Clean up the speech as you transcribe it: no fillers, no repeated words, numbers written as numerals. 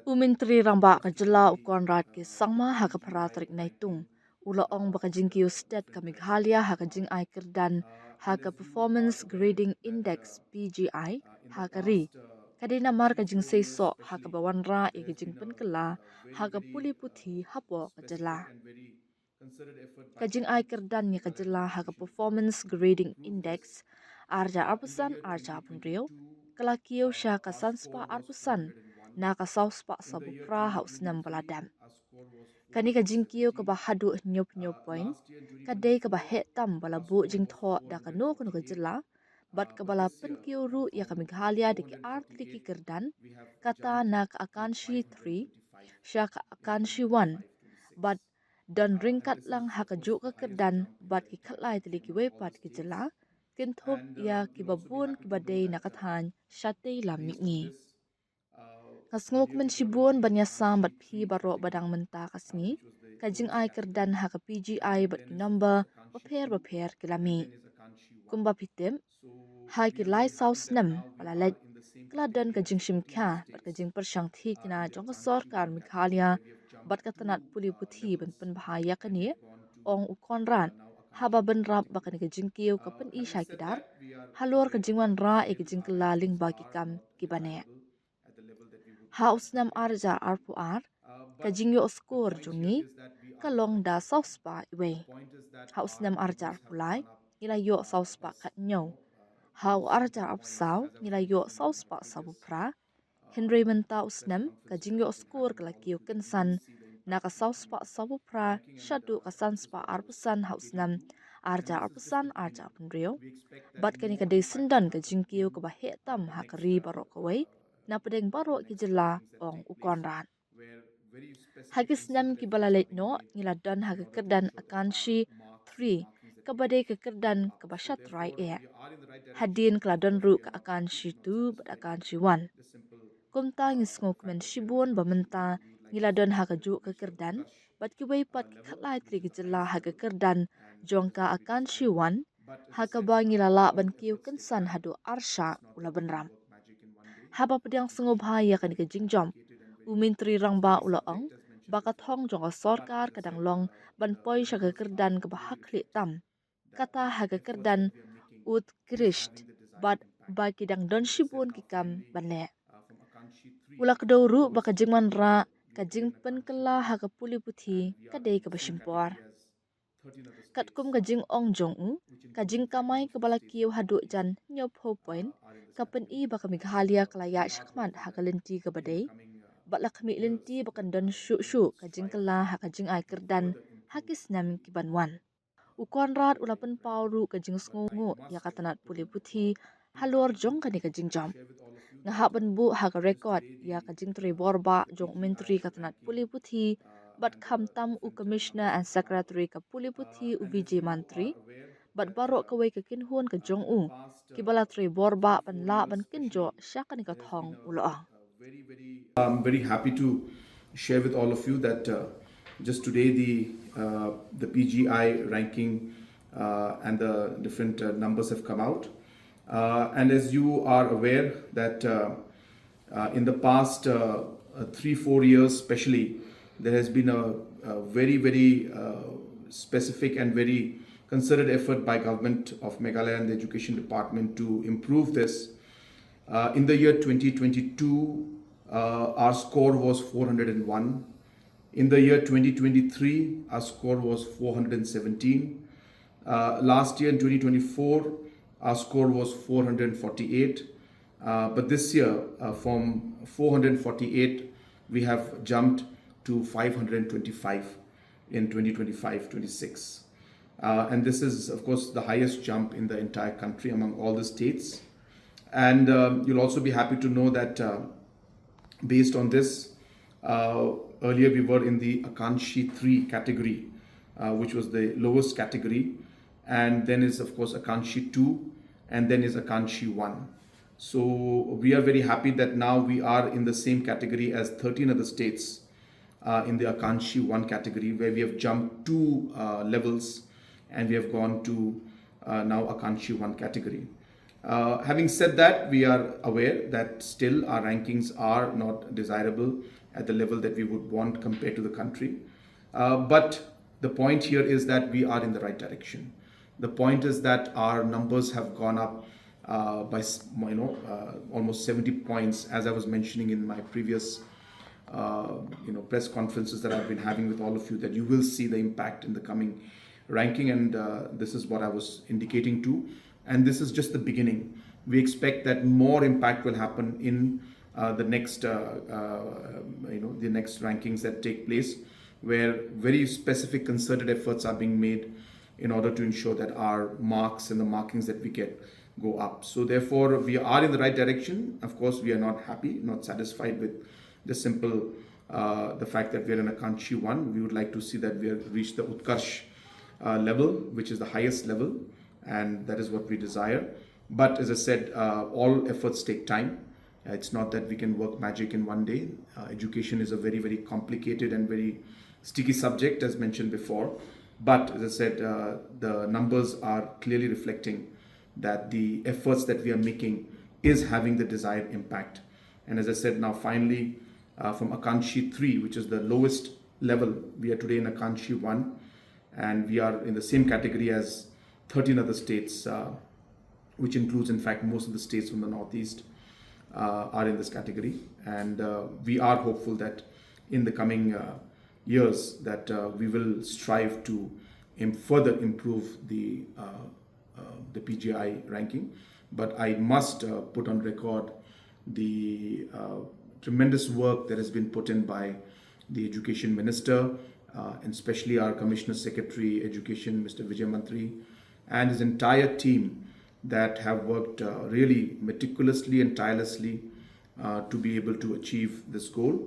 Umintri ramba kajala ukon rat ke sangma haka paratrik naitung. Ula ong baka jingkiu sted ka Meghalaya haka jing ai kerdan haka performance grading index PGI haka ri. Kadina mar ka jing seisoh haka bawanra ika jingpynkylla haka puthi hapo kajala. Kajing ai kerdan ni kajala haka performance grading index arja arpusan arja punrio. Kalakiyo siya ka sanspa arpusan na ka sauspa sa bupra haus nam baladam. Kani ka jingkiyo ka bahadu nyop point, kadai ka bahetam balabu jing tho da ka no kuno ka jela, bat ka bala penkiyo ru ya ka Meghalaya di ki art liki kerdan, kata na ka akanshi 3, siya ka akanshi 1, bat dan ringkat lang haka juk ka kerdan, bat ki katlay tili ki wepat ki jela, kintup ya ki babun ki badai nakathan syatay lamik ni. Kasngok men shibun banyasam bat phi barok badang menta kasni, kajing ai kerdan haka PGI bat ki number baper kilami. Kumba pitim, hai ki lai saus nam palalet, keladan kajing shimkha bat kajing persyang thi kina jong ka sorkar Meghalaya bat katanat puthi ben bahaya kani, ong ukon ran, haba ben rap bakan kajing kiyo kapen isha kidar, halor kajing wan ra e kajing kelaling bagi kam kibane. Haus nam arja arpu ar, kajing yo skor jungi, kalong da sauspa iwe. Haus nam arja arpulai, nila yo sauspa kat nyo. Hau arja arpsau, nila yo sauspa sabupra. Henry menta usnam, kajing yo skor kalakiyo kensan, naka sauspa sabupra, syadu kasanspa arpusan haus nam, arja arpusan arja arpunrio. Bat kani kadai sendan kajing kiyo kabahetam hakari barok kawai, na pedeng barok ki jela ong ukon ran. Hagis nam ki balalet no ngiladan haga kerdan akanshi 3 kabade ke kerdan kabashat rai e. Hadin keladon ru ke akanshi 2 bat akanshi 1. Kumta ngisngok men shibun bamenta ngiladon haga juk ke kerdan bat ki weipat ki khatlai tri ki jela haga kerdan jongka akanshi 1 haga ba ngilala ban kiu kensan hadu arsha ula benram. Haba pedang sengo bahaya kan ke jingjom. Umintri rangba ulaang, bakat hong jong sorkar kadang long ban poi syaga kerdan ke bahak tam. Kata haga kerdan ut krisht, bat bagi dang don shibun kikam bane. Ula kedauru baka jingman ra, ka jingpynkylla haga puthi, kadai ke basimpor. Katkum kajing ong jong u, kajing kamai kebala kiyo haduk jan nyop ho point, kapen i baka Meghalaya kelaya syakmat haka lenti ke badai, bakla kami lenti bakan don syuk kajing kela haka jing ai kerdan hakis nam kibanwan. Ukon rat ulapan pauru kajing sngungu ya katanat puthi halor jong kani kajing jam. Ngahak benbu haka rekod ya kajing tri borba jong menteri katanat puthi bat khamtam u commissioner and secretary ka puthi u VJ mantri bat barok kawai ke kinhun ke jong u kibala tri borba ban la ban kinjo syakani ka thong uloang. I'm very happy to share with all of you that just today the PGI ranking and the different numbers have come out. And as you are aware that in the past 3-4 years especially, there has been a very specific and very concerted effort by government of Meghalaya and the education department to improve this. In the year 2022, our score was 401. In the year 2023, our score was 417. Last year in 2024, our score was 448. But this year, from 448, we have jumped to 525 in 2025-26. And this is, of course, the highest jump in the entire country among all the states. And you'll also be happy to know that based on this, earlier we were in the Akanshi 3 category, which was the lowest category. And then is, of course, Akanshi 2, and then is Akanshi 1. So we are very happy that now we are in the same category as 13 other states in the Akanshi 1 category, where we have jumped 2 levels and we have gone to now Akanshi 1 category. Having said that, we are aware that still our rankings are not desirable at the level that we would want compared to the country. But the point here is that we are in the right direction. The point is that our numbers have gone up by almost 70 points, as I was mentioning in my previous press conferences that I've been having with all of you, that you will see the impact in the coming ranking, and this is what I was indicating to. And this is just the beginning. We expect that more impact will happen in the next rankings that take place, where very specific concerted efforts are being made in order to ensure that our marks and the markings that we get go up. So therefore, we are in the right direction. Of course, we are not happy, not satisfied with the simple the fact that we are in Akanshi 1. We would like to see that we have reached the Utkarsh level, which is the highest level, and that is what we desire. But as I said, all efforts take time. It's not that we can work magic in one day. Education is a very, very complicated and very sticky subject, as mentioned before. But as I said, the numbers are clearly reflecting that the efforts that we are making is having the desired impact. And as I said, now finally, from Akanshi 3, which is the lowest level, we are today in Akanshi 1, and we are in the same category as 13 other states, which includes, in fact, most of the states from the Northeast are in this category. And we are hopeful that in the coming years that we will strive to further improve the PGI ranking. But I must put on record the tremendous work that has been put in by the Education Minister, and especially our Commissioner Secretary Education, Mr. Vijay Mantri, and his entire team that have worked really meticulously and tirelessly to be able to achieve this goal.